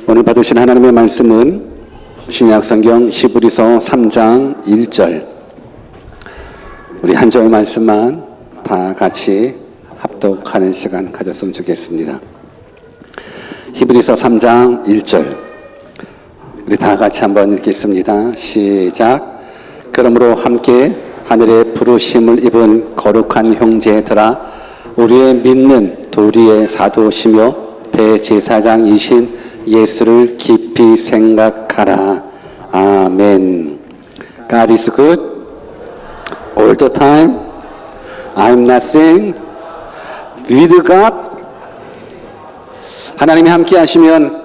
오늘 받으신 하나님의 말씀은 신약성경 히브리서 3장 1절. 우리 한 절 말씀만 다 같이 합독하는 시간 가졌으면 좋겠습니다. 히브리서 3장 1절. 우리 다 같이 한번 읽겠습니다. 시작. 그러므로 함께 하늘의 부르심을 입은 거룩한 형제들아, 우리의 믿는 도리의 사도시며 대제사장이신 예수를 깊이 생각하라. 아멘. God is good all the time. I'm nothing with God. 하나님이 함께 하시면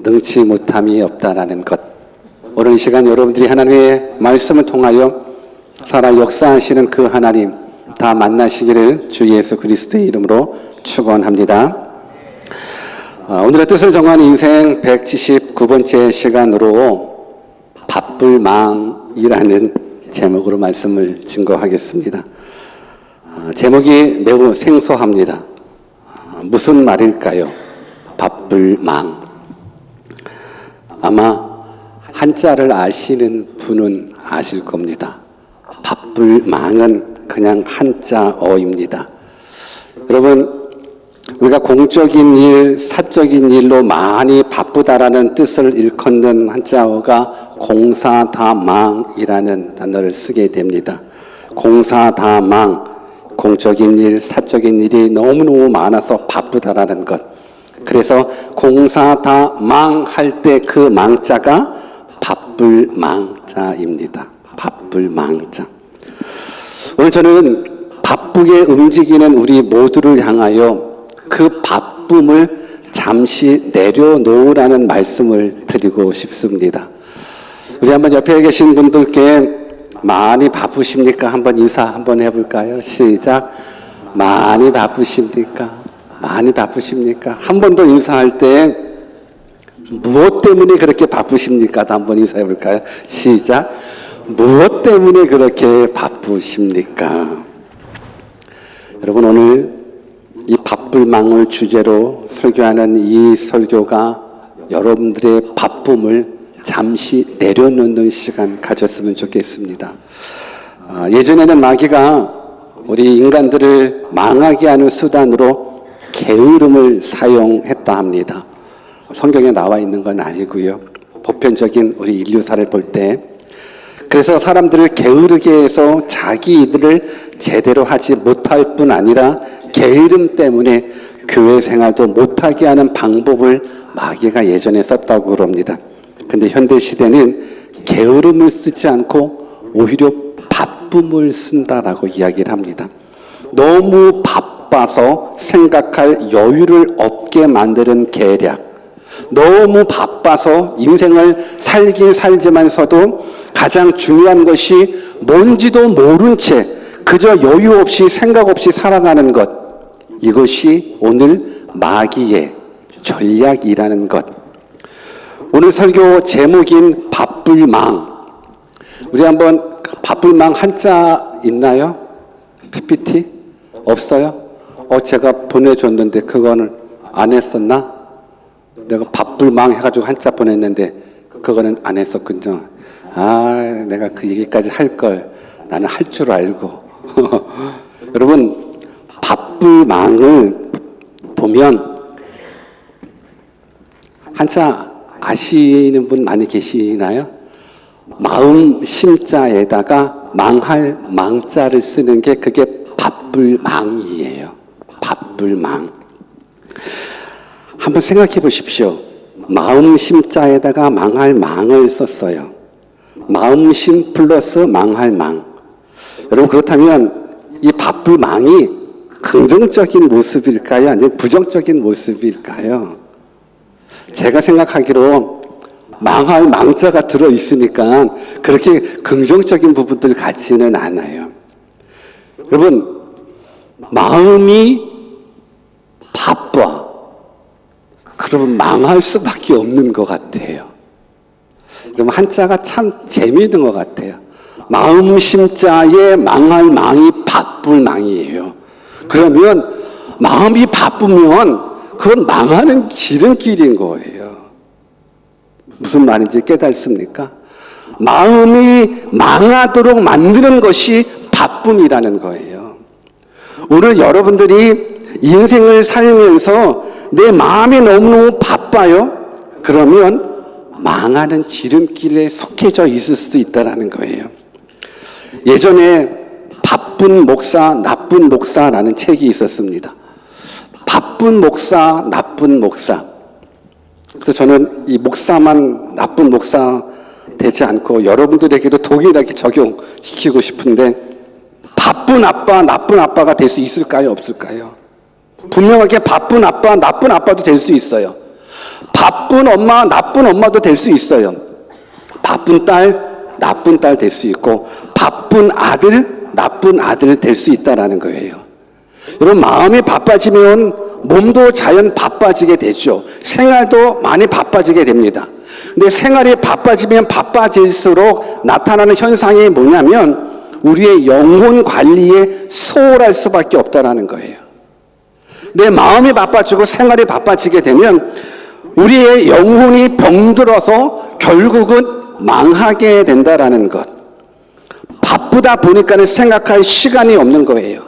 능치 못함이 없다라는 것. 오늘 이 시간 여러분들이 하나님의 말씀을 통하여 살아 역사하시는 그 하나님 다 만나시기를 주 예수 그리스도의 이름으로 축원합니다. 오늘의 뜻을 정한 인생 179번째 시간으로 바쁠망이라는 제목으로 말씀을 증거하겠습니다. 제목이 매우 생소합니다. 무슨 말일까요? 바쁠망. 아마 한자를 아시는 분은 아실 겁니다. 바쁠망은 그냥 한자어입니다. 여러분, 우리가 공적인 일, 사적인 일로 많이 바쁘다라는 뜻을 일컫는 한자어가 공사다망이라는 단어를 쓰게 됩니다. 공사다망, 공적인 일, 사적인 일이 너무너무 많아서 바쁘다라는 것. 그래서 공사다망 할 때 그 망자가 바쁠망자입니다. 바쁠망자. 오늘 저는 바쁘게 움직이는 우리 모두를 향하여 그 바쁨을 잠시 내려놓으라는 말씀을 드리고 싶습니다. 우리 한번 옆에 계신 분들께 많이 바쁘십니까? 한번 인사 한번 해볼까요? 시작. 많이 바쁘십니까? 많이 바쁘십니까? 한 번 더 인사할 때 무엇 때문에 그렇게 바쁘십니까? 한번 인사해볼까요? 시작. 무엇 때문에 그렇게 바쁘십니까? 여러분, 오늘 이 바쁠망을 주제로 설교하는 이 설교가 여러분들의 바쁨을 잠시 내려놓는 시간 가졌으면 좋겠습니다. 예전에는 마귀가 우리 인간들을 망하게 하는 수단으로 게으름을 사용했다 합니다. 성경에 나와 있는 건 아니고요. 보편적인 우리 인류사를 볼 때, 그래서 사람들을 게으르게 해서 자기 일을 제대로 하지 못할 뿐 아니라 게으름 때문에 교회 생활도 못하게 하는 방법을 마귀가 예전에 썼다고 그럽니다. 근데 현대 시대는 게으름을 쓰지 않고 오히려 바쁨을 쓴다라고 이야기를 합니다. 너무 바빠서 생각할 여유를 없게 만드는 계략. 너무 바빠서 인생을 살긴 살지만서도 가장 중요한 것이 뭔지도 모른 채 그저 여유 없이 생각 없이 살아가는 것. 이것이 오늘 마귀의 전략이라는 것. 오늘 설교 제목인 바쁠망. 우리 한번 바쁠망 한자 있나요? PPT? 없어요? 제가 보내줬는데 그거는 안 했었나? 내가 바쁠망 해가지고 한자 보냈는데 그거는 안 했었군요. 내가 그 얘기까지 할 걸. 나는 할 줄 알고. 여러분, 바쁠망을 보면 한자 아시는 분 많이 계시나요? 마음 심자에다가 망할 망자를 쓰는 게 그게 바쁠망이에요. 바쁠망. 한번 생각해 보십시오. 마음 심자에다가 망할 망을 썼어요. 마음 심 플러스 망할 망. 여러분, 그렇다면 이 바쁠망이 긍정적인 모습일까요? 아니면 부정적인 모습일까요? 제가 생각하기로 망할 망자가 들어있으니까 그렇게 긍정적인 부분들 같지는 않아요. 여러분, 마음이 바빠. 그러면 망할 수밖에 없는 것 같아요. 그럼 한자가 참 재미있는 것 같아요. 마음 심자에 망할 망이 바쁠 망이에요. 그러면 마음이 바쁘면 그건 망하는 지름길인 거예요. 무슨 말인지 깨닫습니까? 마음이 망하도록 만드는 것이 바쁨이라는 거예요. 오늘 여러분들이 인생을 살면서 내 마음이 너무너무 바빠요. 그러면 망하는 지름길에 속해져 있을 수 있다는 거예요. 예전에 바쁜 목사, 나쁜 목사라는 책이 있었습니다. 바쁜 목사, 나쁜 목사. 그래서 저는 이 목사만 나쁜 목사 되지 않고 여러분들에게도 동일하게 적용시키고 싶은데, 바쁜 아빠, 나쁜 아빠가 될 수 있을까요? 없을까요? 분명하게 바쁜 아빠, 나쁜 아빠도 될 수 있어요. 바쁜 엄마, 나쁜 엄마도 될 수 있어요. 바쁜 딸, 나쁜 딸 될 수 있고, 바쁜 아들, 나쁜 아들 될 수 있다는 거예요. 여러분, 마음이 바빠지면 몸도 자연 바빠지게 되죠. 생활도 많이 바빠지게 됩니다. 근데 생활이 바빠지면 바빠질수록 나타나는 현상이 뭐냐면 우리의 영혼 관리에 소홀할 수밖에 없다는 거예요. 내 마음이 바빠지고 생활이 바빠지게 되면 우리의 영혼이 병들어서 결국은 망하게 된다는 것. 바쁘다 보니까는 생각할 시간이 없는 거예요.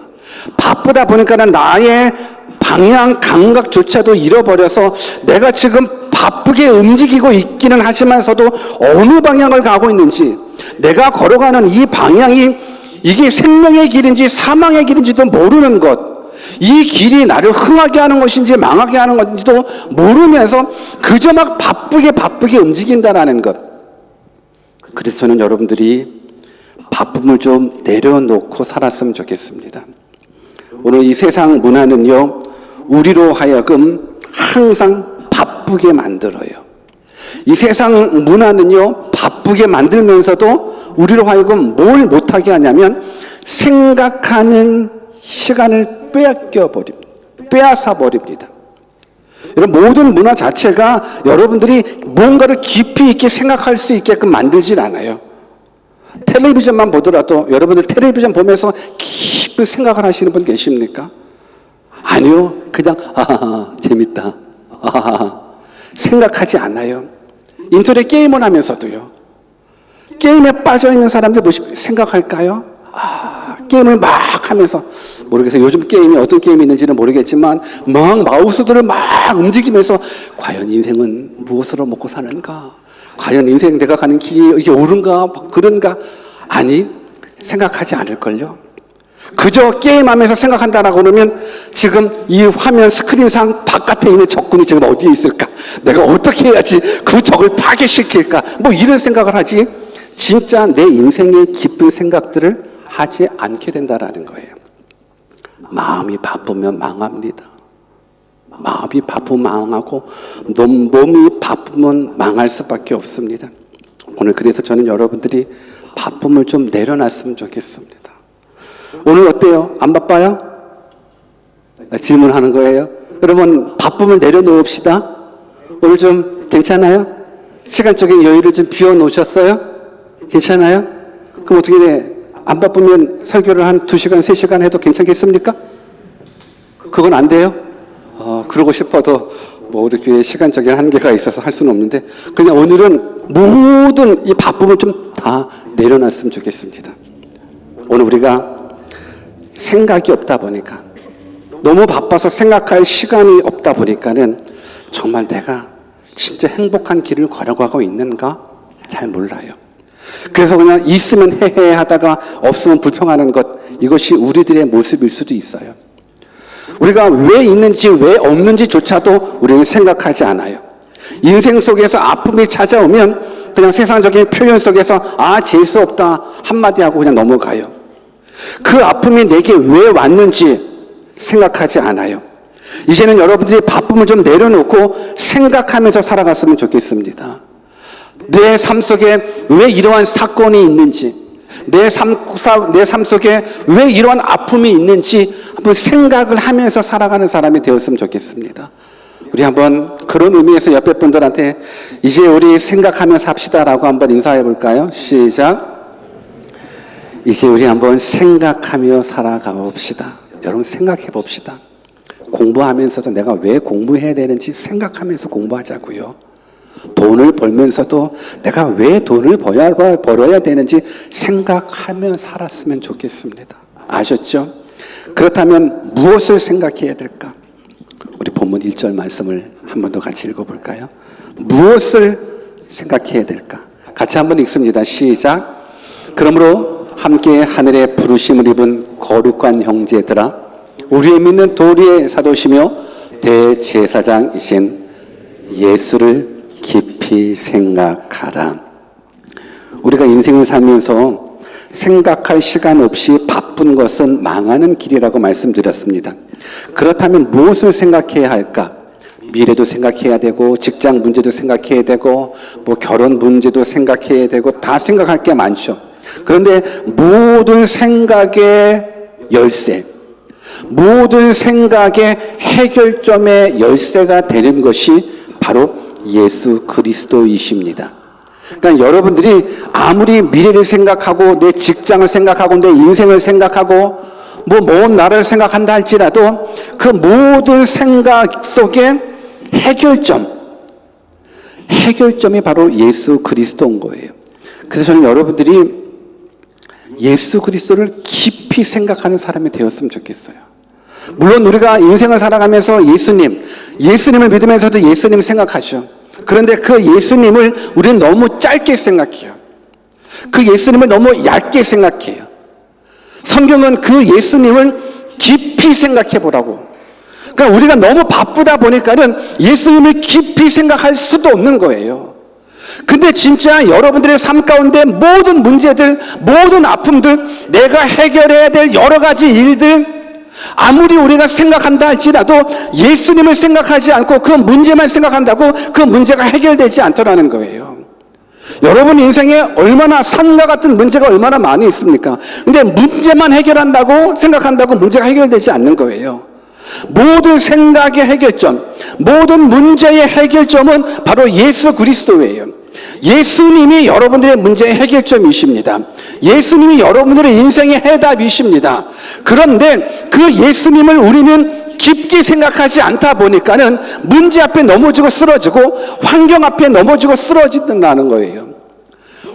바쁘다 보니까는 나의 방향 감각조차도 잃어버려서 내가 지금 바쁘게 움직이고 있기는 하지만서도 어느 방향을 가고 있는지, 내가 걸어가는 이 방향이 이게 생명의 길인지 사망의 길인지도 모르는 것, 이 길이 나를 흥하게 하는 것인지 망하게 하는 것인지도 모르면서 그저 막 바쁘게 움직인다라는 것. 그래서 저는 여러분들이 바쁨을 좀 내려놓고 살았으면 좋겠습니다. 오늘 이 세상 문화는요, 우리로 하여금 항상 바쁘게 만들어요. 이 세상 문화는요, 바쁘게 만들면서도 우리로 하여금 뭘 못하게 하냐면 생각하는 시간을 빼앗아 버립니다. 여러분, 모든 문화 자체가 여러분들이 뭔가를 깊이 있게 생각할 수 있게끔 만들질 않아요. 텔레비전만 보더라도 여러분들 텔레비전 보면서 깊은 생각을 하시는 분 계십니까? 아니요. 그냥 재밌다. 생각하지 않아요. 인터넷 게임을 하면서도요. 게임에 빠져있는 사람들 생각할까요? 게임을 막 하면서, 모르겠어요. 요즘 게임이 어떤 게임이 있는지는 모르겠지만 막 마우스들을 막 움직이면서 과연 인생은 무엇으로 먹고 사는가? 과연 인생 내가 가는 길이 이게 옳은가? 그런가? 아니, 생각하지 않을걸요. 그저 게임하면서 생각한다라고 그러면 지금 이 화면 스크린상 바깥에 있는 적군이 지금 어디에 있을까? 내가 어떻게 해야지 그 적을 파괴시킬까? 뭐 이런 생각을 하지, 진짜 내 인생의 깊은 생각들을 하지 않게 된다라는 거예요. 마음이 바쁘면 망합니다. 마음이 바쁘면 망하고 몸이 바쁘면 망할 수밖에 없습니다. 오늘 그래서 저는 여러분들이 바쁨을 좀 내려놨으면 좋겠습니다. 오늘 어때요? 안 바빠요? 질문하는 거예요. 여러분, 바쁨을 내려놓읍시다. 오늘 좀 괜찮아요? 시간적인 여유를 좀 비워놓으셨어요? 괜찮아요? 그럼 어떻게 돼? 안 바쁘면 설교를 한 2시간, 3시간 해도 괜찮겠습니까? 그건 안 돼요? 그러고 싶어도 뭐 우리 교회에 시간적인 한계가 있어서 할 수는 없는데, 그냥 오늘은 모든 이 바쁨을 좀 다 내려놨으면 좋겠습니다. 오늘 우리가 생각이 없다 보니까, 너무 바빠서 생각할 시간이 없다 보니까는 정말 내가 진짜 행복한 길을 걸어가고 있는가 잘 몰라요. 그래서 그냥 있으면 헤헤 하다가 없으면 불평하는 것, 이것이 우리들의 모습일 수도 있어요. 우리가 왜 있는지 왜 없는지조차도 우리는 생각하지 않아요. 인생 속에서 아픔이 찾아오면 그냥 세상적인 표현 속에서 재수 없다 한마디 하고 그냥 넘어가요. 그 아픔이 내게 왜 왔는지 생각하지 않아요. 이제는 여러분들이 바쁨을 좀 내려놓고 생각하면서 살아갔으면 좋겠습니다. 내 삶 속에 왜 이러한 사건이 있는지, 내 삶 속에 왜 이러한 아픔이 있는지 한번 생각을 하면서 살아가는 사람이 되었으면 좋겠습니다. 우리 한번 그런 의미에서 옆에 분들한테 이제 우리 생각하면서 합시다라고 한번 인사해 볼까요? 시작. 이제 우리 한번 생각하며 살아가 봅시다. 여러분, 생각해 봅시다. 공부하면서도 내가 왜 공부해야 되는지 생각하면서 공부하자고요. 돈을 벌면서도 내가 왜 돈을 벌어야 되는지 생각하며 살았으면 좋겠습니다. 아셨죠? 그렇다면 무엇을 생각해야 될까? 우리 본문 1절 말씀을 한 번 더 같이 읽어볼까요? 무엇을 생각해야 될까? 같이 한번 읽습니다. 시작. 그러므로 함께 하늘의 부르심을 입은 거룩한 형제들아, 우리의 믿는 도리의 사도시며 대제사장이신 예수를 깊이 생각하라. 우리가 인생을 살면서 생각할 시간 없이 바쁜 것은 망하는 길이라고 말씀드렸습니다. 그렇다면 무엇을 생각해야 할까? 미래도 생각해야 되고, 직장 문제도 생각해야 되고, 뭐 결혼 문제도 생각해야 되고, 다 생각할 게 많죠. 그런데 모든 생각의 열쇠, 모든 생각의 해결점의 열쇠가 되는 것이 바로 예수 그리스도이십니다. 그러니까 여러분들이 아무리 미래를 생각하고 내 직장을 생각하고 내 인생을 생각하고 먼 나라를 생각한다 할지라도 그 모든 생각 속에 해결점이 바로 예수 그리스도인 거예요. 그래서 저는 여러분들이 예수 그리스도를 깊이 생각하는 사람이 되었으면 좋겠어요. 물론 우리가 인생을 살아가면서 예수님을 믿으면서도 예수님 생각하죠. 그런데 그 예수님을 우리는 너무 짧게 생각해요. 그 예수님을 너무 얇게 생각해요. 성경은 그 예수님을 깊이 생각해 보라고. 그러니까 우리가 너무 바쁘다 보니까는 예수님을 깊이 생각할 수도 없는 거예요. 근데 진짜 여러분들의 삶 가운데 모든 문제들, 모든 아픔들, 내가 해결해야 될 여러 가지 일들, 아무리 우리가 생각한다 할지라도 예수님을 생각하지 않고 그 문제만 생각한다고 그 문제가 해결되지 않더라는 거예요. 여러분 인생에 얼마나 산과 같은 문제가 얼마나 많이 있습니까? 근데 문제만 해결한다고 생각한다고 문제가 해결되지 않는 거예요. 모든 생각의 해결점, 모든 문제의 해결점은 바로 예수 그리스도예요. 예수님이 여러분들의 문제의 해결점이십니다. 예수님이 여러분들의 인생의 해답이십니다. 그런데 그 예수님을 우리는 깊게 생각하지 않다 보니까는 문제 앞에 넘어지고 쓰러지고 환경 앞에 넘어지고 쓰러진다는 거예요.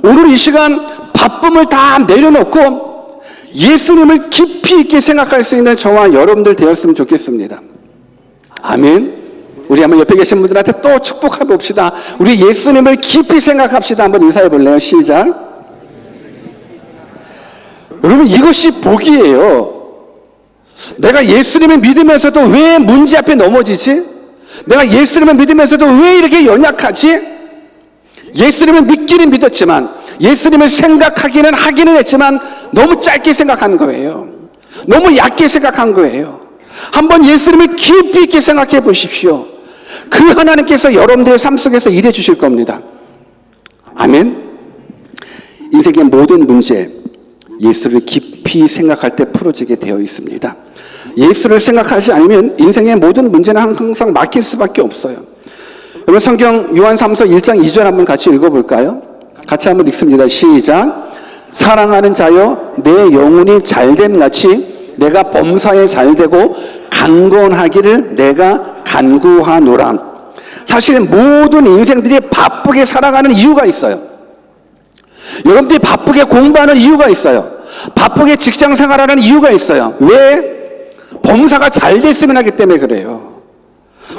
오늘 이 시간 바쁨을 다 내려놓고 예수님을 깊이 있게 생각할 수 있는 저와 여러분들 되었으면 좋겠습니다. 아멘. 우리 한번 옆에 계신 분들한테 또 축복해 봅시다. 우리 예수님을 깊이 생각합시다. 한번 인사해 볼래요? 시작. 여러분 이것이 복이에요. 내가 예수님을 믿으면서도 왜 문제 앞에 넘어지지? 내가 예수님을 믿으면서도 왜 이렇게 연약하지? 예수님을 믿기는 믿었지만 예수님을 생각하기는 하기는 했지만 너무 짧게 생각하는 거예요. 너무 얕게 생각한 거예요. 한번 예수님을 깊이 있게 생각해 보십시오. 그 하나님께서 여러분들의 삶 속에서 일해 주실 겁니다. 아멘. 인생의 모든 문제 예수를 깊이 생각할 때 풀어지게 되어 있습니다. 예수를 생각하지 않으면 인생의 모든 문제는 항상 막힐 수밖에 없어요. 여러분 성경 요한 3서 1장 2절 한번 같이 읽어볼까요? 같이 한번 읽습니다. 시작. 사랑하는 자여 내 영혼이 잘됨 같이 내가 범사에 잘되고 강건하기를 내가 간구하노라. 사실 모든 인생들이 바쁘게 살아가는 이유가 있어요. 여러분들이 바쁘게 공부하는 이유가 있어요. 바쁘게 직장 생활하는 이유가 있어요. 왜? 범사가 잘 됐으면 하기 때문에 그래요.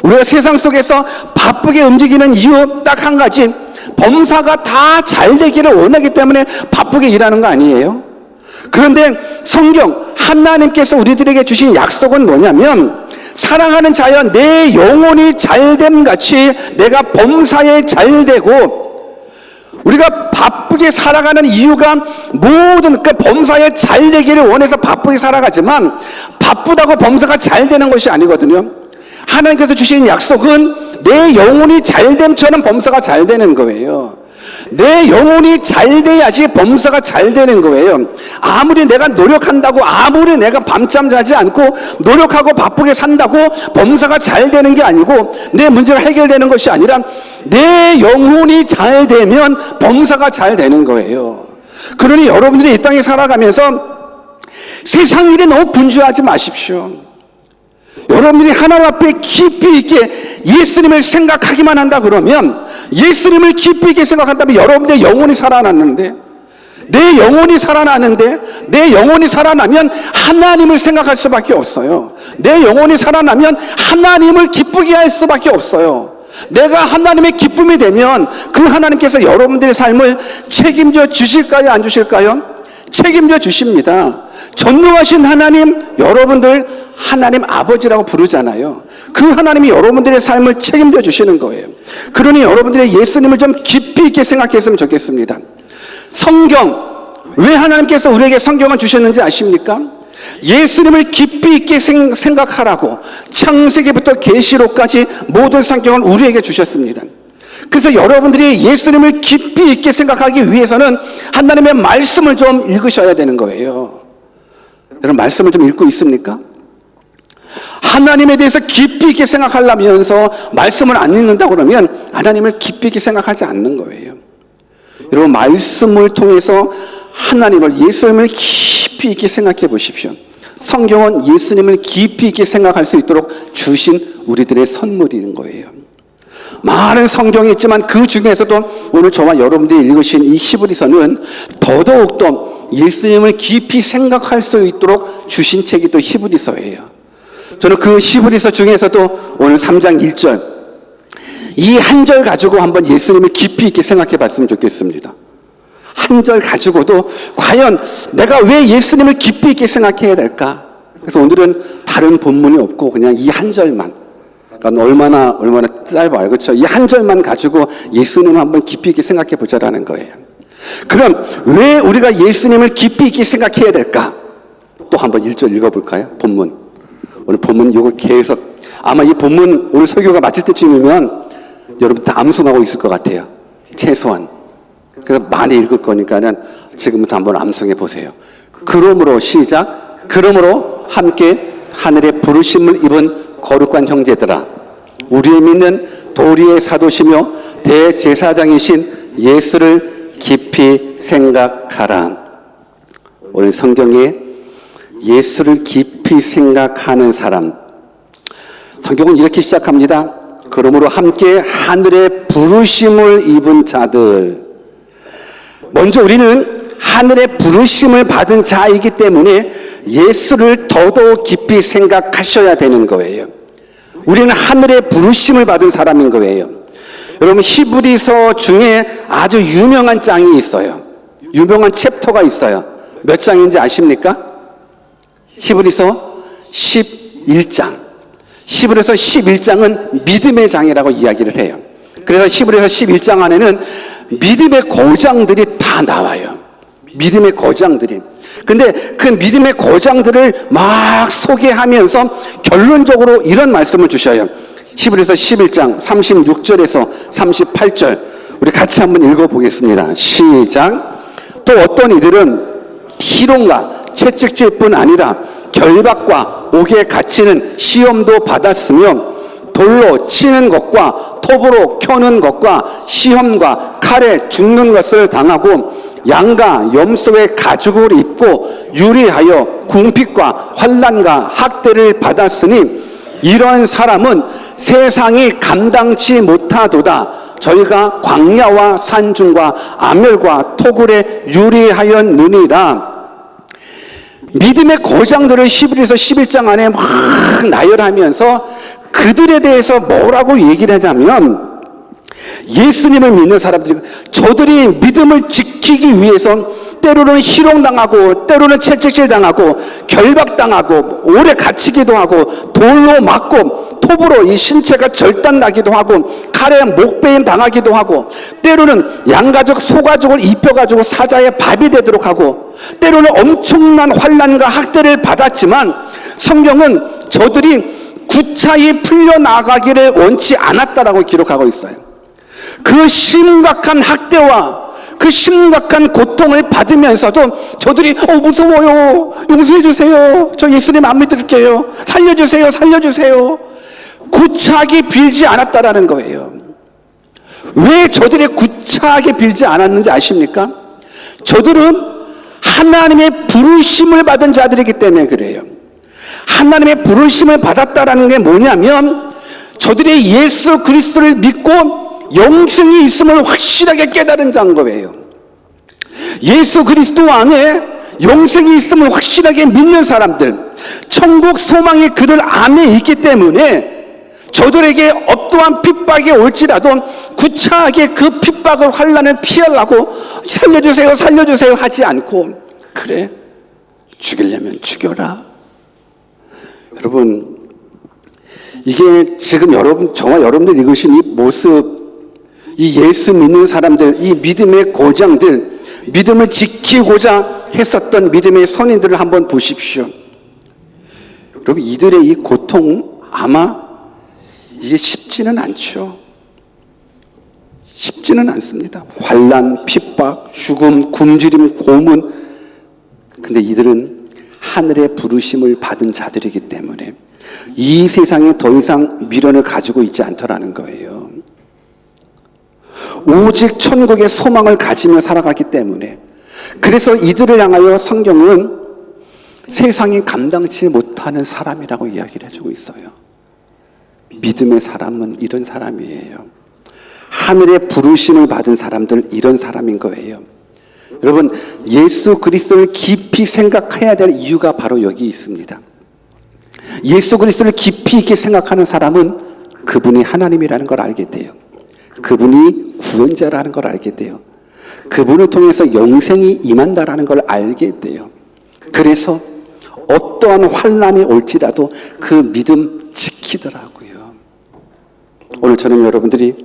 우리가 세상 속에서 바쁘게 움직이는 이유 딱 한 가지, 범사가 다 잘 되기를 원하기 때문에 바쁘게 일하는 거 아니에요? 그런데 성경 하나님께서 우리들에게 주신 약속은 뭐냐면 사랑하는 자여 내 영혼이 잘됨 같이 내가 범사에 잘되고, 우리가 바쁘게 살아가는 이유가 모든 그 범사에 잘되기를 원해서 바쁘게 살아가지만 바쁘다고 범사가 잘되는 것이 아니거든요. 하나님께서 주신 약속은 내 영혼이 잘됨처럼 범사가 잘되는 거예요. 내 영혼이 잘돼야지 범사가 잘되는 거예요. 아무리 내가 노력한다고, 아무리 내가 밤잠 자지 않고 노력하고 바쁘게 산다고 범사가 잘되는 게 아니고 내 문제가 해결되는 것이 아니라 내 영혼이 잘되면 범사가 잘되는 거예요. 그러니 여러분들이 이 땅에 살아가면서 세상 일에 너무 분주하지 마십시오. 여러분들이 하나님 앞에 깊이 있게 예수님을 생각하기만 한다 그러면, 예수님을 깊이 있게 생각한다면 여러분들의 영혼이 살아나는데, 내 영혼이 살아나면 하나님을 생각할 수밖에 없어요. 내 영혼이 살아나면 하나님을 기쁘게 할 수밖에 없어요. 내가 하나님의 기쁨이 되면 그 하나님께서 여러분들의 삶을 책임져 주실까요? 안 주실까요? 책임져 주십니다. 전능하신 하나님, 여러분들 하나님 아버지라고 부르잖아요. 그 하나님이 여러분들의 삶을 책임져 주시는 거예요. 그러니 여러분들의 예수님을 좀 깊이 있게 생각했으면 좋겠습니다. 성경, 왜 하나님께서 우리에게 성경을 주셨는지 아십니까? 예수님을 깊이 있게 생각하라고 창세기부터 계시록까지 모든 성경을 우리에게 주셨습니다. 그래서 여러분들이 예수님을 깊이 있게 생각하기 위해서는 하나님의 말씀을 좀 읽으셔야 되는 거예요. 여러분, 말씀을 좀 읽고 있습니까? 하나님에 대해서 깊이 있게 생각하려면서 말씀을 안 읽는다 그러면 하나님을 깊이 있게 생각하지 않는 거예요. 여러분, 말씀을 통해서 하나님을, 예수님을 깊이 있게 생각해 보십시오. 성경은 예수님을 깊이 있게 생각할 수 있도록 주신 우리들의 선물인 거예요. 많은 성경이 있지만 그 중에서도 오늘 저와 여러분들이 읽으신 이 히브리서는 더더욱더 예수님을 깊이 생각할 수 있도록 주신 책이 또 히브리서예요. 저는 그 히브리서 중에서도 오늘 3장 1절, 이 한 절 가지고 한번 예수님을 깊이 있게 생각해 봤으면 좋겠습니다. 한 절 가지고도 과연 내가 왜 예수님을 깊이 있게 생각해야 될까? 그래서 오늘은 다른 본문이 없고 그냥 이 한 절만, 그러니까 얼마나 짧아요, 그렇죠? 이 한 절만 가지고 예수님을 한번 깊이 있게 생각해 보자라는 거예요. 그럼 왜 우리가 예수님을 깊이 있게 생각해야 될까? 또 한번 1절 읽어볼까요? 본문. 오늘 본문 이거 계속, 아마 이 본문 오늘 설교가 마칠 때쯤이면 여러분 다 암송하고 있을 것 같아요. 최소한. 그래서 많이 읽을 거니까는 지금부터 한번 암송해 보세요. 그러므로, 시작. 그러므로 함께 하늘의 부르심을 입은 거룩한 형제들아, 우리의 믿는 도리의 사도시며 대제사장이신 예수를 깊이 생각하라. 오늘 성경에 예수를 깊이 생각하는 사람, 성경은 이렇게 시작합니다. 그러므로 함께 하늘의 부르심을 입은 자들. 먼저 우리는 하늘의 부르심을 받은 자이기 때문에 예수를 더더욱 깊이 생각하셔야 되는 거예요. 우리는 하늘의 부르심을 받은 사람인 거예요. 여러분, 히브리서 중에 아주 유명한 장이 있어요. 유명한 챕터가 있어요. 몇 장인지 아십니까? 히브리서 11장. 히브리서 11장은 믿음의 장이라고 이야기를 해요. 그래서 히브리서 11장 안에는 믿음의 고장들이 다 나와요. 믿음의 고장들이. 근데 그 믿음의 고장들을 막 소개하면서 결론적으로 이런 말씀을 주셔요. 히브리서 11장 36절에서 38절. 우리 같이 한번 읽어보겠습니다. 시작. 또 어떤 이들은 희롱과 채찍질뿐 아니라 결박과 옥에 갇히는 시험도 받았으며 돌로 치는 것과 톱으로 켜는 것과 시험과 칼에 죽는 것을 당하고 양과 염소의 가죽을 입고 유리하여 궁핍과 환난과 학대를 받았으니 이러한 사람은 세상이 감당치 못하도다. 저희가 광야와 산중과 암열과 토굴에 유리하였느니라. 믿음의 고장들을 히브리서 11장 안에 막 나열하면서 그들에 대해서 뭐라고 얘기를 하자면, 예수님을 믿는 사람들이, 저들이 믿음을 지키기 위해서 때로는 희롱당하고 때로는 채찍질당하고 결박당하고 오래 갇히기도 하고 돌로 맞고 톱으로 이 신체가 절단나기도 하고 칼에 목베임 당하기도 하고 때로는 양가죽 소가죽을 입혀가지고 사자의 밥이 되도록 하고 때로는 엄청난 환난과 학대를 받았지만 성경은 저들이 구차히 풀려나가기를 원치 않았다라고 기록하고 있어요. 그 심각한 학대와 그 심각한 고통을 받으면서도 저들이 무서워요, 용서해 주세요, 저 예수님 안 믿을게요, 살려주세요, 살려주세요, 구차하게 빌지 않았다라는 거예요. 왜 저들이 구차하게 빌지 않았는지 아십니까? 저들은 하나님의 부르심을 받은 자들이기 때문에 그래요. 하나님의 부르심을 받았다라는 게 뭐냐면 저들이 예수 그리스도를 믿고 영생이 있음을 확실하게 깨달은 자인 거예요. 예수 그리스도 안에 영생이 있음을 확실하게 믿는 사람들, 천국 소망이 그들 안에 있기 때문에 저들에게 어떠한 핍박이 올지라도 구차하게 그 핍박을 환난을 피하려고 살려주세요 살려주세요 하지 않고, 그래 죽이려면 죽여라. 여러분, 이게 지금 저와 여러분들 읽으신 이 모습, 이 예수 믿는 사람들, 이 믿음의 고장들, 믿음을 지키고자 했었던 믿음의 선인들을 한번 보십시오. 여러분, 이들의 이 고통 아마 이게 쉽지는 않죠. 쉽지는 않습니다. 환난, 핍박, 죽음, 굶주림, 고문. 근데 이들은 하늘의 부르심을 받은 자들이기 때문에 이 세상에 더 이상 미련을 가지고 있지 않더라는 거예요. 오직 천국의 소망을 가지며 살아가기 때문에, 그래서 이들을 향하여 성경은 세상이 감당치 못하는 사람이라고 이야기를 해주고 있어요. 믿음의 사람은 이런 사람이에요. 하늘의 부르심을 받은 사람들, 이런 사람인 거예요. 여러분, 예수 그리스도를 깊이 생각해야 될 이유가 바로 여기 있습니다. 예수 그리스도를 깊이 있게 생각하는 사람은 그분이 하나님이라는 걸 알게 돼요. 그분이 구원자라는 걸 알게 돼요. 그분을 통해서 영생이 임한다라는 걸 알게 돼요. 그래서 어떠한 환난이 올지라도 그 믿음 지키더라고요. 오늘 저는 여러분들이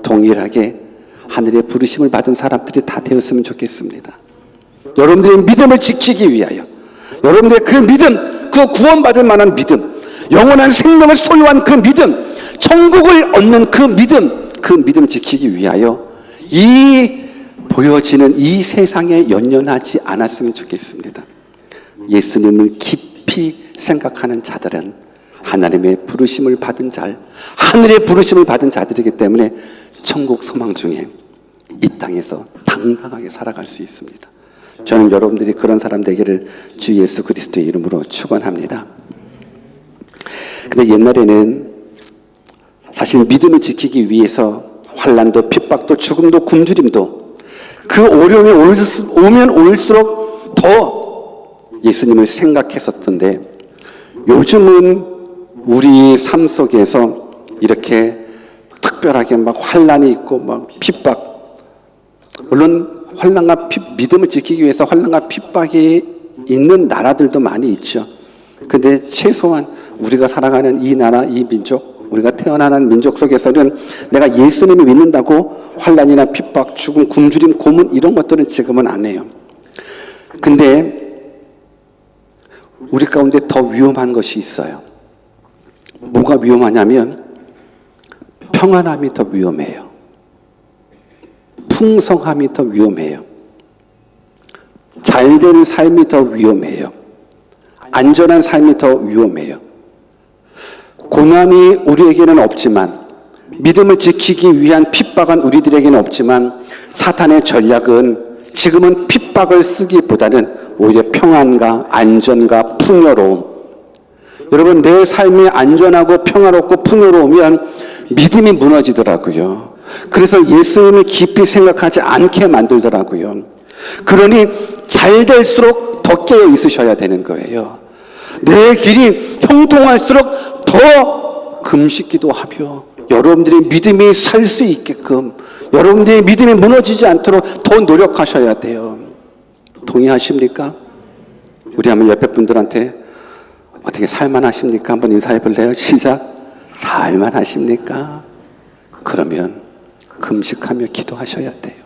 동일하게 하늘의 부르심을 받은 사람들이 다 되었으면 좋겠습니다. 여러분들의 믿음을 지키기 위하여, 여러분들의 그 믿음, 그 구원받을 만한 믿음, 영원한 생명을 소유한 그 믿음, 천국을 얻는 그 믿음 지키기 위하여 이 보여지는 이 세상에 연연하지 않았으면 좋겠습니다. 예수님을 깊이 생각하는 자들은 하나님의 부르심을 받은 자, 하늘의 부르심을 받은 자들이기 때문에 천국 소망 중에 이 땅에서 당당하게 살아갈 수 있습니다. 저는 여러분들이 그런 사람 되기를 주 예수 그리스도의 이름으로 축원합니다. 근데 옛날에는 사실 믿음을 지키기 위해서 환난도 핍박도 죽음도 굶주림도 그 어려움이 오면 올수록 더 예수님을 생각했었던데, 요즘은 우리 삶 속에서 이렇게 특별하게 막 환난이 있고 막 핍박, 물론 환난과 믿음을 지키기 위해서 환난과 핍박이 있는 나라들도 많이 있죠. 근데 최소한 우리가 살아가는 이 나라, 이 민족, 우리가 태어나는 민족 속에서는 내가 예수님을 믿는다고 환난이나 핍박, 죽음, 굶주림, 고문 이런 것들은 지금은 안 해요. 근데 우리 가운데 더 위험한 것이 있어요. 뭐가 위험하냐면 평안함이 더 위험해요. 풍성함이 더 위험해요. 잘된 삶이 더 위험해요. 안전한 삶이 더 위험해요. 고난이 우리에게는 없지만, 믿음을 지키기 위한 핍박은 우리들에게는 없지만, 사탄의 전략은 지금은 핍박을 쓰기보다는 오히려 평안과 안전과 풍요로움. 여러분, 내 삶이 안전하고 평화롭고 풍요로우면 믿음이 무너지더라고요. 그래서 예수님을 깊이 생각하지 않게 만들더라고요. 그러니 잘 될수록 더 깨어 있으셔야 되는 거예요. 내 길이 형통할수록 더 금식기도 하며 여러분들의 믿음이 살 수 있게끔, 여러분들의 믿음이 무너지지 않도록 더 노력하셔야 돼요. 동의하십니까? 우리 한번 옆에 분들한테 어떻게 살만하십니까? 한번 인사해 볼래요? 시작. 살만하십니까? 그러면 금식하며 기도하셔야 돼요.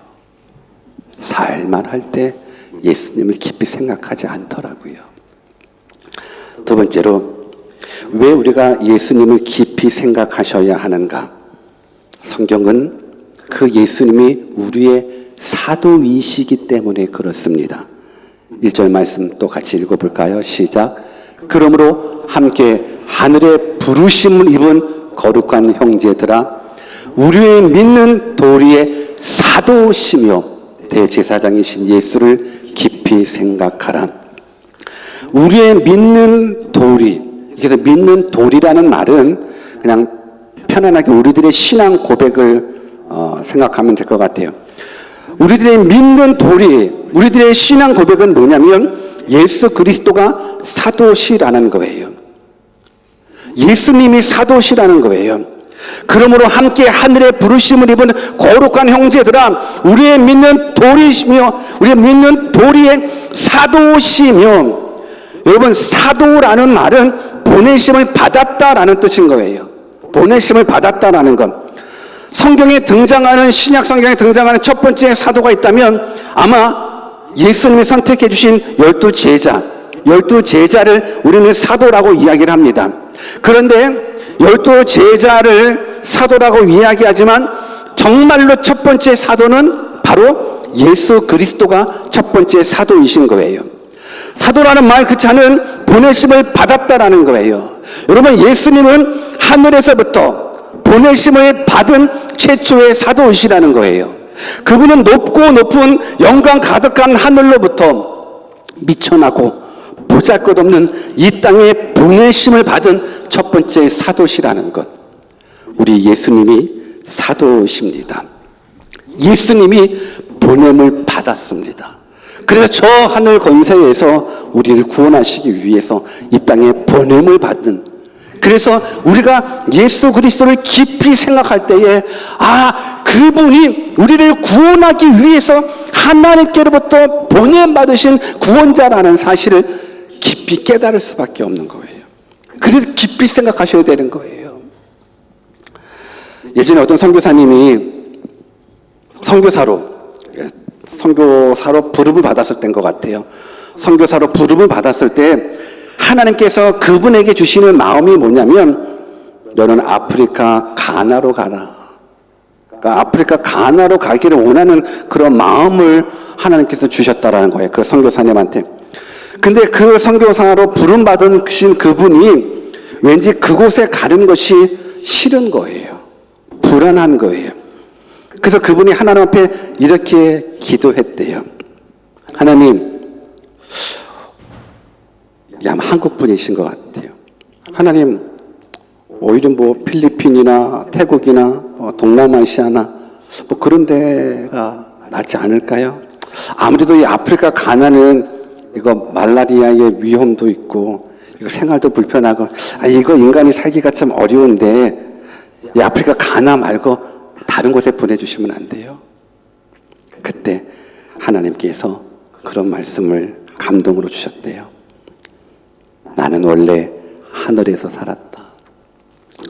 살만할 때 예수님을 깊이 생각하지 않더라고요. 두 번째로, 왜 우리가 예수님을 깊이 생각하셔야 하는가? 성경은 그 예수님이 우리의 사도이시기 때문에 그렇습니다. 1절 말씀 또 같이 읽어볼까요? 시작. 그러므로 함께 하늘의 부르심을 입은 거룩한 형제들아, 우리의 믿는 도리의 사도시며 대제사장이신 예수를 깊이 생각하라. 우리의 믿는 도리, 그래서 믿는 돌이라는 말은 그냥 편안하게 우리들의 신앙 고백을 생각하면 될 것 같아요. 우리들의 믿는 돌이, 우리들의 신앙 고백은 뭐냐면 예수 그리스도가 사도시라는 거예요. 예수님이 사도시라는 거예요. 그러므로 함께 하늘의 부르심을 입은 거룩한 형제들아, 우리의 믿는 돌이시며 우리의 믿는 도리의 사도시며, 여러분 사도라는 말은 보내심을 받았다라는 뜻인 거예요. 보내심을 받았다라는 것. 성경에 등장하는, 신약 성경에 등장하는 첫 번째 사도가 있다면 아마 예수님이 선택해 주신 12제자, 12제자를 우리는 사도라고 이야기를 합니다. 그런데 12제자를 사도라고 이야기하지만 정말로 첫 번째 사도는 바로 예수 그리스도가 첫 번째 사도이신 거예요. 사도라는 말 그 자는 보내심을 받았다라는 거예요. 여러분, 예수님은 하늘에서부터 보내심을 받은 최초의 사도이시라는 거예요. 그분은 높고 높은 영광 가득한 하늘로부터 미천하고 보잘것없는 이 땅에 보내심을 받은 첫 번째 사도시라는 것. 우리 예수님이 사도십니다. 예수님이 보냄을 받았습니다. 그래서 저 하늘 권세에서 우리를 구원하시기 위해서 이 땅에 보냄을 받은, 그래서 우리가 예수 그리스도를 깊이 생각할 때에 그분이 우리를 구원하기 위해서 하나님께로부터 보냄받으신 구원자라는 사실을 깊이 깨달을 수밖에 없는 거예요. 그래서 깊이 생각하셔야 되는 거예요. 예전에 어떤 선교사님이 선교사로 부름을 받았을 때인 것 같아요. 선교사로 부름을 받았을 때 하나님께서 그분에게 주시는 마음이 뭐냐면, 너는 아프리카 가나로 가라. 그러니까 아프리카 가나로 가기를 원하는 그런 마음을 하나님께서 주셨다라는 거예요. 그 선교사님한테. 근데 그 선교사로 부름받은 그분이 왠지 그곳에 가는 것이 싫은 거예요. 불안한 거예요. 그래서 그분이 하나님 앞에 이렇게 기도했대요. 하나님, 아마 한국 분이신 것 같아요. 하나님, 오히려 필리핀이나 태국이나 동남아시아나 그런 데가 낫지 않을까요? 아무래도 이 아프리카 가나는 이거 말라리아의 위험도 있고 이거 생활도 불편하고 이거 인간이 살기가 좀 어려운데 이 아프리카 가나 말고 다른 곳에 보내주시면 안 돼요? 그때 하나님께서 그런 말씀을 감동으로 주셨대요. 나는 원래 하늘에서 살았다.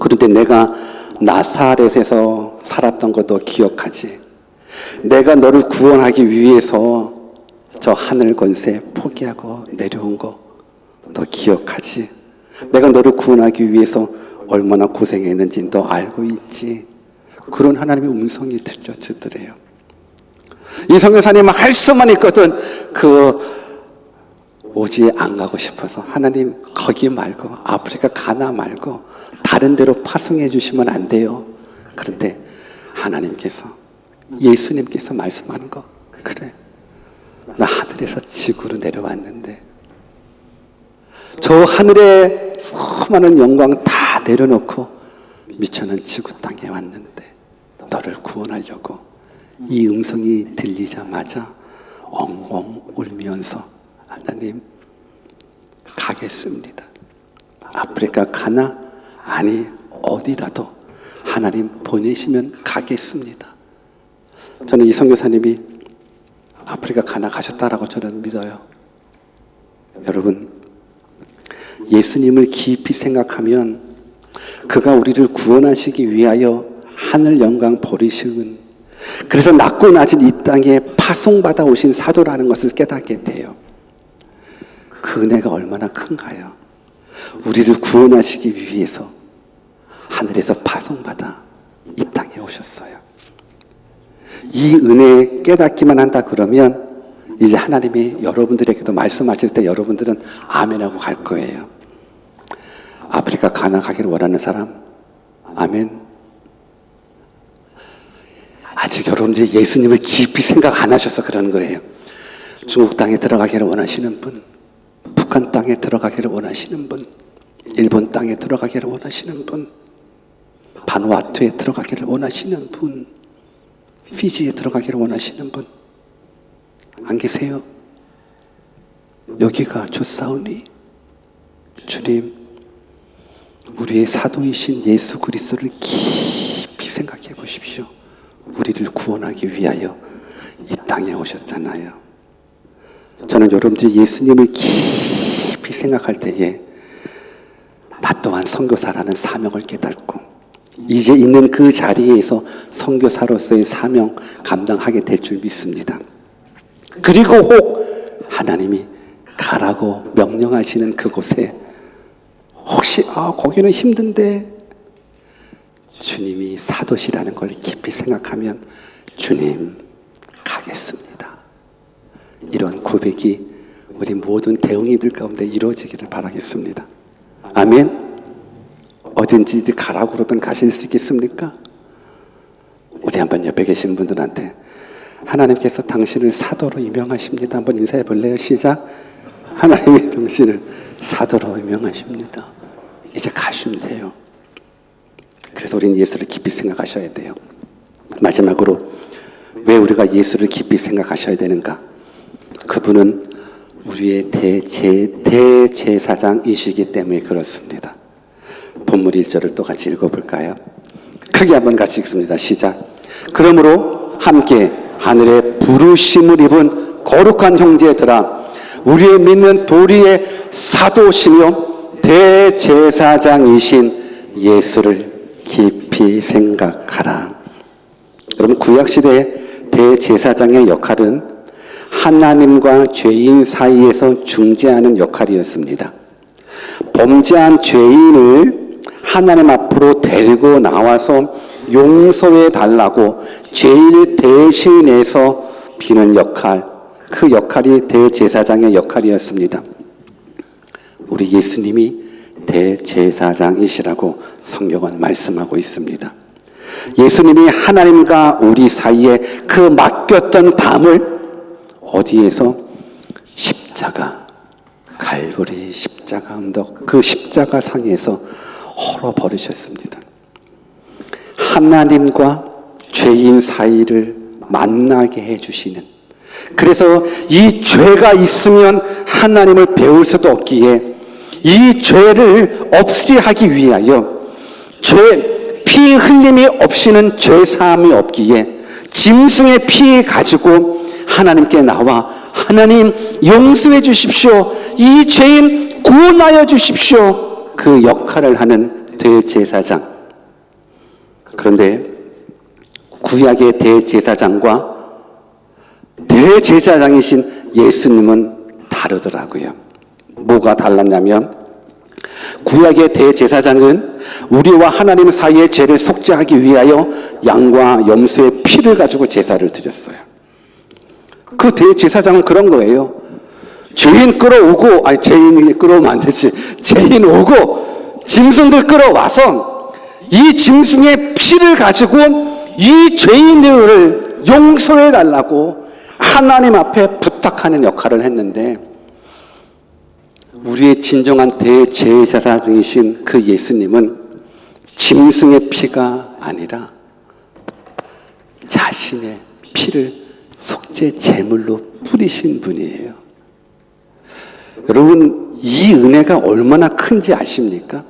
그런데 내가 나사렛에서 살았던 것도 기억하지. 내가 너를 구원하기 위해서 저 하늘 권세 포기하고 내려온 거 너 기억하지? 내가 너를 구원하기 위해서 얼마나 고생했는지 너 알고 있지? 그런 하나님의 음성이 들려주더래요. 이 선교사님은 할 수만 있거든 오지 안 가고 싶어서, 하나님 거기 말고 아프리카 가나 말고 다른 데로 파송해 주시면 안 돼요? 그런데 하나님께서, 예수님께서 말씀하는 거, 그래, 나 하늘에서 지구로 내려왔는데 저 하늘에 수많은 영광 다 내려놓고 미천한 지구 땅에 왔는데 너를 구원하려고. 이 음성이 들리자마자 엉엉 울면서, 하나님 가겠습니다. 아프리카 가나 아니 어디라도 하나님 보내시면 가겠습니다. 저는 이 선교사님이 아프리카 가나 가셨다라고 저는 믿어요. 여러분, 예수님을 깊이 생각하면 그가 우리를 구원하시기 위하여 하늘 영광 버리시는, 그래서 낮고 낮은 이 땅에 파송받아 오신 사도라는 것을 깨닫게 돼요. 그 은혜가 얼마나 큰가요? 우리를 구원하시기 위해서 하늘에서 파송받아 이 땅에 오셨어요. 이 은혜에 깨닫기만 한다 그러면 이제 하나님이 여러분들에게도 말씀하실 때 여러분들은 아멘하고 갈 거예요. 아프리카 가나 가기를 원하는 사람? 아멘. 아직 여러분들이 예수님을 깊이 생각 안 하셔서 그러는 거예요. 중국 땅에 들어가기를 원하시는 분, 북한 땅에 들어가기를 원하시는 분, 일본 땅에 들어가기를 원하시는 분, 바누아투에 들어가기를 원하시는 분, 피지에 들어가기를 원하시는 분 안 계세요? 여기가 좋사오니 주님, 우리의 사도이신 예수 그리스도를 깊이 생각해 보십시오. 우리를 구원하기 위하여 이 땅에 오셨잖아요. 저는 여러분들이 예수님을 깊이 생각할 때에 나 또한 선교사라는 사명을 깨닫고 이제 있는 그 자리에서 선교사로서의 사명 감당하게 될 줄 믿습니다. 그리고 혹 하나님이 가라고 명령하시는 그곳에 혹시 거기는 힘든데 주님이 사도시라는 걸 깊이 생각하면 주님 가겠습니다. 이런 고백이 우리 모든 대응이들 가운데 이루어지기를 바라겠습니다. 아멘. 어딘지 이제 가라고 그러면 가실 수 있겠습니까? 우리 한번 옆에 계신 분들한테 하나님께서 당신을 사도로 임명하십니다. 한번 인사해 볼래요? 시작. 하나님이 당신을 사도로 임명하십니다. 이제 가시면 돼요. 그래서 우리는 예수를 깊이 생각하셔야 돼요. 마지막으로 왜 우리가 예수를 깊이 생각하셔야 되는가? 그분은 우리의 대제사장이시기 때문에 그렇습니다. 본문 1절을 또 같이 읽어볼까요? 크게 한번 같이 읽습니다. 시작. 그러므로 함께 하늘의 부르심을 입은 거룩한 형제들아, 우리의 믿는 도리의 사도시며 대제사장이신 예수를 깊이 생각하라. 여러분, 구약시대의 대제사장의 역할은 하나님과 죄인 사이에서 중재하는 역할이었습니다. 범죄한 죄인을 하나님 앞으로 데리고 나와서 용서해 달라고 죄인을 대신해서 비는 역할, 그 역할이 대제사장의 역할이었습니다. 우리 예수님이 대제사장이시라고 성경은 말씀하고 있습니다. 예수님이 하나님과 우리 사이에 그 맡겼던 담을 어디에서? 십자가, 갈보리 십자가 언덕, 그 십자가 상에서 헐어버리셨습니다. 하나님과 죄인 사이를 만나게 해주시는, 그래서 이 죄가 있으면 하나님을 배울 수도 없기에 이 죄를 없이 하기 위하여 피 흘림이 없이는 죄 사함이 없기에 짐승의 피 가지고 하나님께 나와 하나님 용서해 주십시오, 이 죄인 구원하여 주십시오, 그 역할을 하는 대제사장. 그런데 구약의 대제사장과 대제사장이신 예수님은 다르더라고요. 뭐가 달랐냐면 구약의 대제사장은 우리와 하나님 사이의 죄를 속죄하기 위하여 양과 염소의 피를 가지고 제사를 드렸어요. 그 대제사장은 그런 거예요. 죄인 끌어오고, 죄인이 끌어오면 안 되지. 죄인 오고 짐승들 끌어와서 이 짐승의 피를 가지고 이 죄인들을 용서해 달라고 하나님 앞에 부탁하는 역할을 했는데, 우리의 진정한 대제사장이신 그 예수님은 짐승의 피가 아니라 자신의 피를 속죄 제물로 뿌리신 분이에요. 여러분, 이 은혜가 얼마나 큰지 아십니까?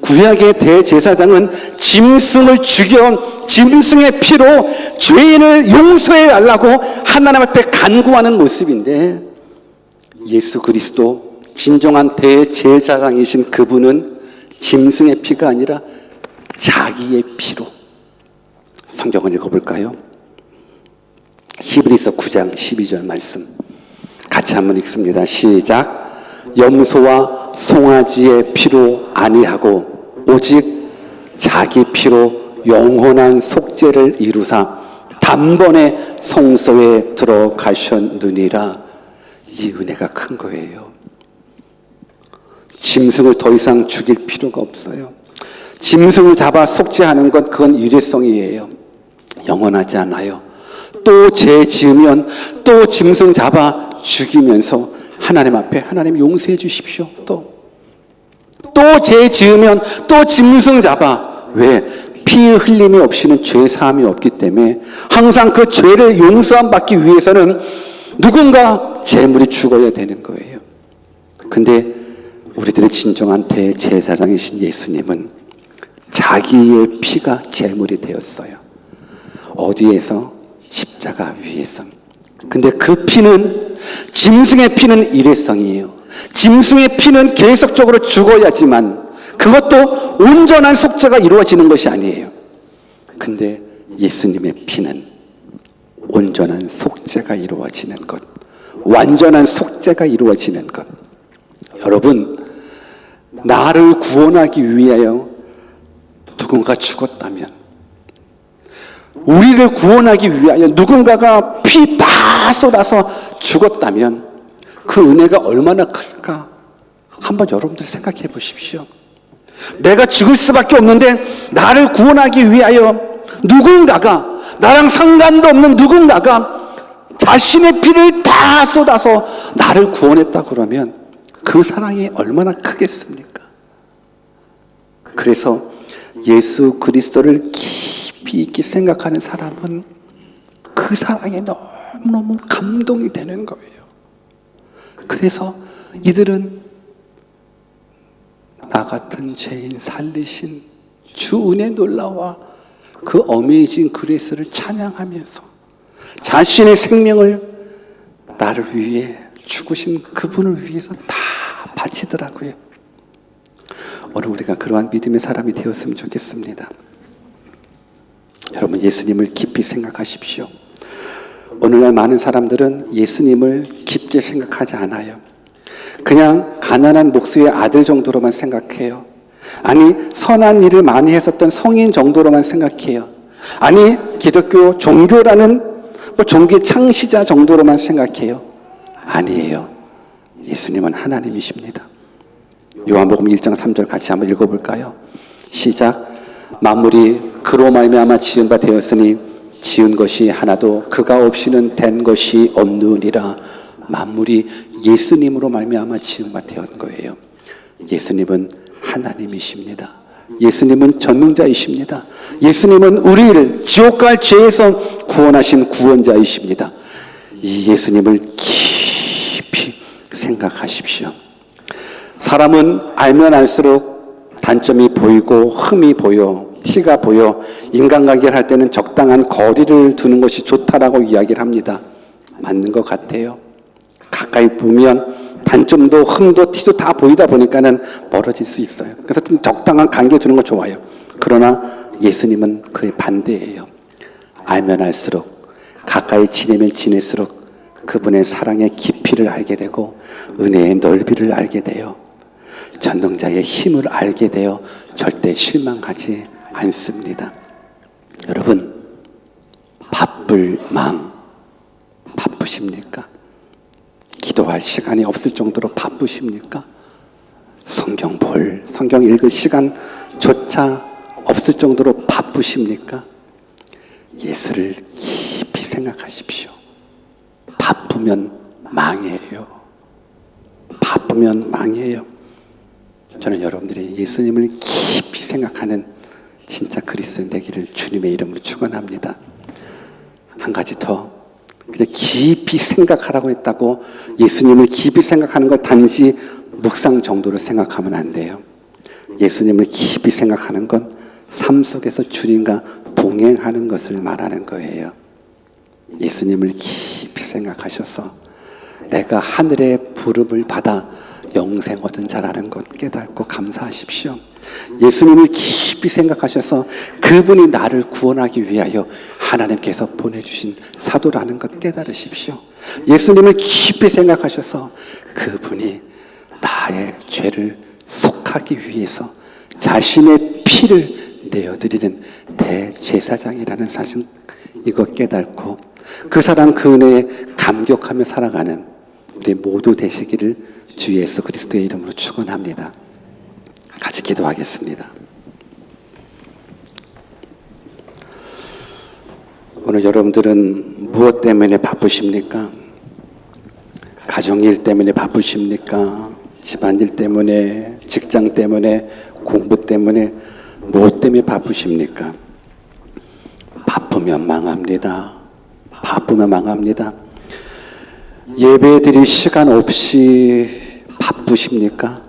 구약의 대제사장은 짐승을 죽여 짐승의 피로 죄인을 용서해 달라고 하나님 앞에 간구하는 모습인데, 예수 그리스도 진정한 대제사장이신 그분은 짐승의 피가 아니라 자기의 피로. 성경을 읽어볼까요? 히브리서 9장 12절 말씀 같이 한번 읽습니다. 시작. 염소와 송아지의 피로 아니하고 오직 자기 피로 영원한 속죄를 이루사 단번에 성소에 들어가셨느니라. 이 은혜가 큰 거예요. 짐승을 더 이상 죽일 필요가 없어요. 짐승을 잡아 속죄하는 것, 그건 일회성이에요. 영원하지 않아요. 또 죄 지으면 또 짐승 잡아 죽이면서 하나님 앞에 하나님 용서해 주십시오. 또 또 죄 지으면 또 짐승 잡아. 왜? 피 흘림이 없이는 죄 사함이 없기 때문에 항상 그 죄를 용서함 받기 위해서는 누군가 제물이 죽어야 되는 거예요. 근데 우리들의 진정한 대제사장이신 예수님은 자기의 피가 제물이 되었어요. 어디에서? 십자가 위에서. 근데 그 피는, 짐승의 피는 일회성이에요. 짐승의 피는 계속적으로 죽어야지만 그것도 온전한 속죄가 이루어지는 것이 아니에요. 근데 예수님의 피는 온전한 속죄가 이루어지는 것, 완전한 속죄가 이루어지는 것. 여러분, 나를 구원하기 위하여 누군가 죽었다면, 우리를 구원하기 위하여 누군가가 피 다 쏟아서 죽었다면 그 은혜가 얼마나 클까? 한번 여러분들 생각해 보십시오. 내가 죽을 수밖에 없는데 나를 구원하기 위하여 누군가가, 나랑 상관도 없는 누군가가 자신의 피를 다 쏟아서 나를 구원했다 그러면 그 사랑이 얼마나 크겠습니까? 그래서 예수 그리스도를 깊이 있게 생각하는 사람은 그 사랑에 너무너무 감동이 되는 거예요. 그래서 이들은 나 같은 죄인 살리신 주 은혜 놀라와 그 어메이징 그레이스를 찬양하면서 자신의 생명을 나를 위해 죽으신 그분을 위해서 다 바치더라고요. 오늘 우리가 그러한 믿음의 사람이 되었으면 좋겠습니다. 여러분, 예수님을 깊이 생각하십시오. 오늘날 많은 사람들은 예수님을 깊게 생각하지 않아요. 그냥 가난한 목수의 아들 정도로만 생각해요. 아니, 선한 일을 많이 했었던 성인 정도로만 생각해요. 아니, 기독교 종교라는 종교의 창시자 정도로만 생각해요. 아니에요. 예수님은 하나님이십니다. 요한복음 1장 3절 같이 한번 읽어볼까요? 시작. 만물이 그로 말미암아 지은 바 되었으니 지은 것이 하나도 그가 없이는 된 것이 없느니라. 만물이 예수님으로 말미암아 지은 바 되었 거예요. 예수님은 하나님이십니다. 예수님은 전능자이십니다. 예수님은 우리를 지옥 갈 죄에서 구원하신 구원자이십니다. 이 예수님을 깊이 생각하십시오. 사람은 알면 알수록 단점이 보이고 흠이 보여, 티가 보여, 인간관계를 할 때는 적당한 거리를 두는 것이 좋다라고 이야기를 합니다. 맞는 것 같아요. 가까이 보면 단점도 흠도 티도 다 보이다 보니까는 멀어질 수 있어요. 그래서 좀 적당한 관계 두는 거 좋아요. 그러나 예수님은 그의 반대예요. 알면 알수록, 가까이 지내면 지낼수록 그분의 사랑의 깊이를 알게 되고 은혜의 넓이를 알게 돼요. 전능자의 힘을 알게 되어 절대 실망하지 않습니다. 여러분, 바쁠 마음 바쁘십니까? 기도할 시간이 없을 정도로 바쁘십니까? 성경 읽을 시간조차 없을 정도로 바쁘십니까? 예수를 깊이 생각하십시오. 바쁘면 망해요. 바쁘면 망해요. 저는 여러분들이 예수님을 깊이 생각하는 진짜 그리스도인 되기를 주님의 이름으로 축원합니다. 한 가지 더, 그냥 깊이 생각하라고 했다고 예수님을 깊이 생각하는 것 단지 묵상 정도로 생각하면 안 돼요. 예수님을 깊이 생각하는 건 삶 속에서 주님과 동행하는 것을 말하는 거예요. 예수님을 깊이 생각하셔서 내가 하늘의 부름을 받아 영생 얻은 자라는 것 깨닫고 감사하십시오. 예수님을 깊이 생각하셔서 그분이 나를 구원하기 위하여 하나님께서 보내주신 사도라는 것 깨달으십시오. 예수님을 깊이 생각하셔서 그분이 나의 죄를 속하기 위해서 자신의 피를 내어드리는 대제사장이라는 사실, 이거 깨닫고 그 사랑 그 은혜에 감격하며 살아가는 우리 모두 되시기를 주 예수 그리스도의 이름으로 축원합니다. 같이 기도하겠습니다. 오늘 여러분들은 무엇 때문에 바쁘십니까? 가정일 때문에 바쁘십니까? 집안일 때문에, 직장 때문에, 공부 때문에, 뭐 때문에 바쁘십니까? 바쁘면 망합니다. 바쁘면 망합니다. 예배 드릴 시간 없이 바쁘십니까?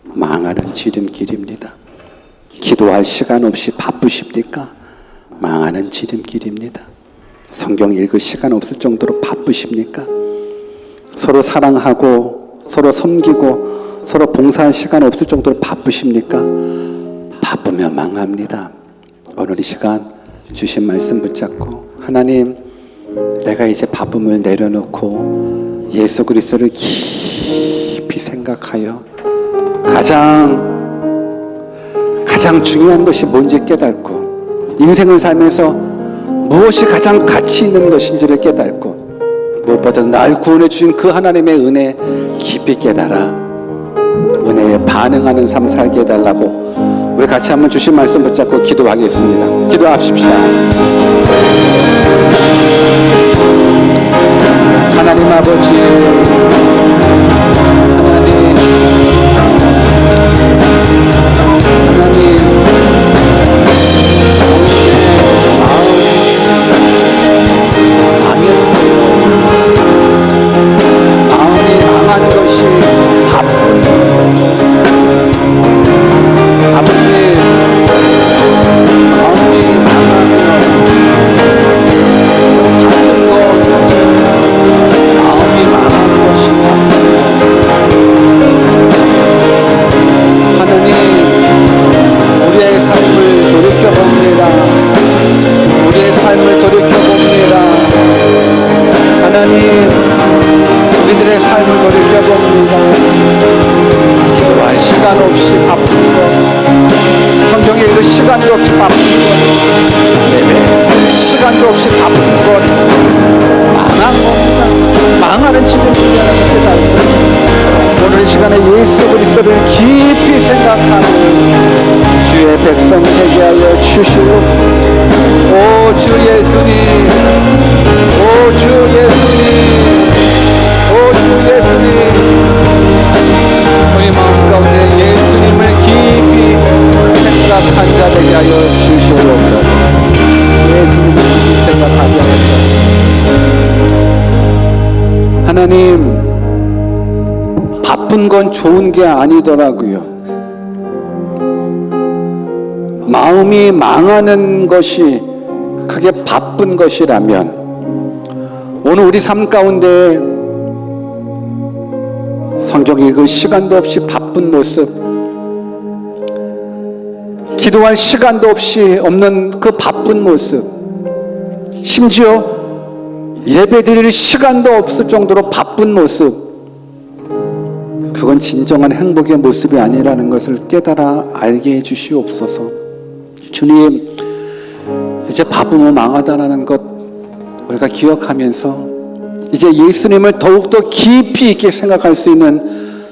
망하는 지름길입니다. 기도할 시간 없이 바쁘십니까? 망하는 지름길입니다. 성경 읽을 시간 없을 정도로 바쁘십니까? 서로 사랑하고 서로 섬기고 서로 봉사할 시간 없을 정도로 바쁘십니까? 바쁘면 망합니다. 오늘 이 시간 주신 말씀 붙잡고, 하나님, 내가 이제 바쁨을 내려놓고 예수 그리스도를 깊이 생각하여 가장 중요한 것이 뭔지 깨닫고, 인생을 살면서 무엇이 가장 가치 있는 것인지를 깨닫고, 무엇보다도 날 구원해 주신 그 하나님의 은혜 깊이 깨달아 은혜에 반응하는 삶 살게 해달라고 우리 같이 한번 주신 말씀 붙잡고 기도하겠습니다. 기도합시다. 하나님 아버지, 마음이 망한 것이 바쁜 아버지, 마음이 망하면 바쁜 것, 마음이 망한 것이 하나님, 우리의 삶을 돌이켜봅니다. 우리의 삶을 돌이켜봅니다. 하나님, 우리들의 삶을 돌이켜봅니다. 기도할 시간 없이 바쁜 것, 성경에 읽을 시간이 없이 바쁜 것, 예배 시간도 없이 바쁜 것, 망한 겁니다. 망하는 지름길이라는 깨닫고 오늘 이 시간에 예수 그리스도를 깊이 생각하는 주의 백성 되게 하여 주시옵소서. 오 주 예수님, 오 주 예수님, 오 주 예수님, 우리 마음 가운데 예수님을 깊이 생각한 자 되게 하여 주시옵소서. 예수님을 깊이 생각하게 하옵소서. 하나님, 바쁜 건 좋은 게 아니더라고요. 마음이 망하는 것이 그게 바쁜 것이라면, 오늘 우리 삶 가운데 성경 읽을 시간도 없이 바쁜 모습, 기도할 시간도 없이 없는 그 바쁜 모습, 심지어 예배 드릴 시간도 없을 정도로 바쁜 모습, 그건 진정한 행복의 모습이 아니라는 것을 깨달아 알게 해주시옵소서. 주님, 이제 바쁘면 망하다라는 것 우리가 기억하면서 이제 예수님을 더욱더 깊이 있게 생각할 수 있는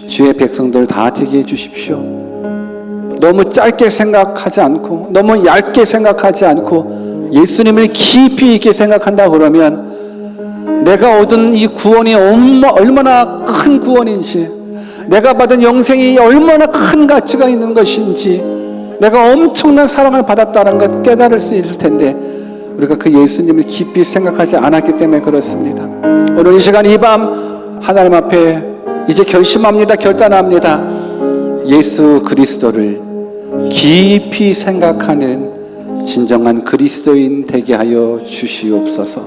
주의 백성들 다 되게 해주십시오. 너무 짧게 생각하지 않고 너무 얇게 생각하지 않고 예수님을 깊이 있게 생각한다 그러면 내가 얻은 이 구원이 얼마나 큰 구원인지, 내가 받은 영생이 얼마나 큰 가치가 있는 것인지, 내가 엄청난 사랑을 받았다는 것 깨달을 수 있을 텐데 우리가 그 예수님을 깊이 생각하지 않았기 때문에 그렇습니다. 오늘 이 시간 이 밤 하나님 앞에 이제 결심합니다. 결단합니다. 예수 그리스도를 깊이 생각하는 진정한 그리스도인 되게 하여 주시옵소서.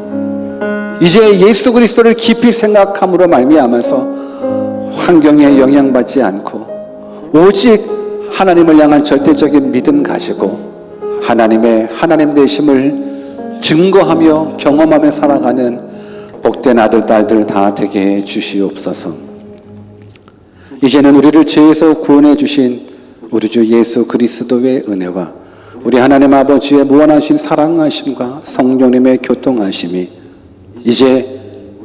이제 예수 그리스도를 깊이 생각함으로 말미암아서 환경에 영향받지 않고 오직 하나님을 향한 절대적인 믿음 가지고 하나님의 하나님 되심을 증거하며 경험하며 살아가는 복된 아들 딸들 다 되게 해 주시옵소서. 이제는 우리를 죄에서 구원해 주신 우리 주 예수 그리스도의 은혜와 우리 하나님 아버지의 무한하신 사랑하심과 성령님의 교통하심이 이제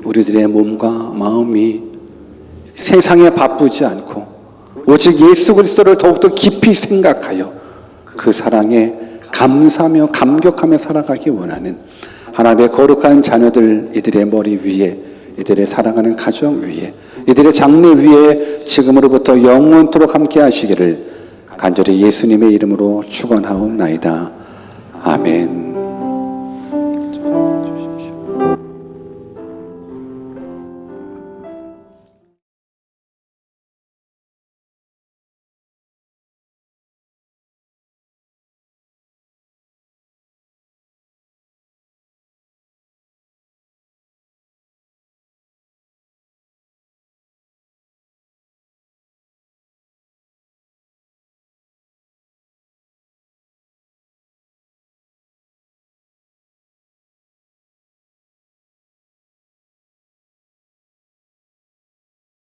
우리들의 몸과 마음이 세상에 바쁘지 않고 오직 예수 그리스도를 더욱더 깊이 생각하여 그 사랑에 감사하며 감격하며 살아가기 원하는 하나님의 거룩한 자녀들 이들의 머리 위에 이들의 사랑하는 가정 위에, 이들의 장래 위에 지금으로부터 영원토록 함께 하시기를 간절히 예수님의 이름으로 축원하옵나이다. 아멘.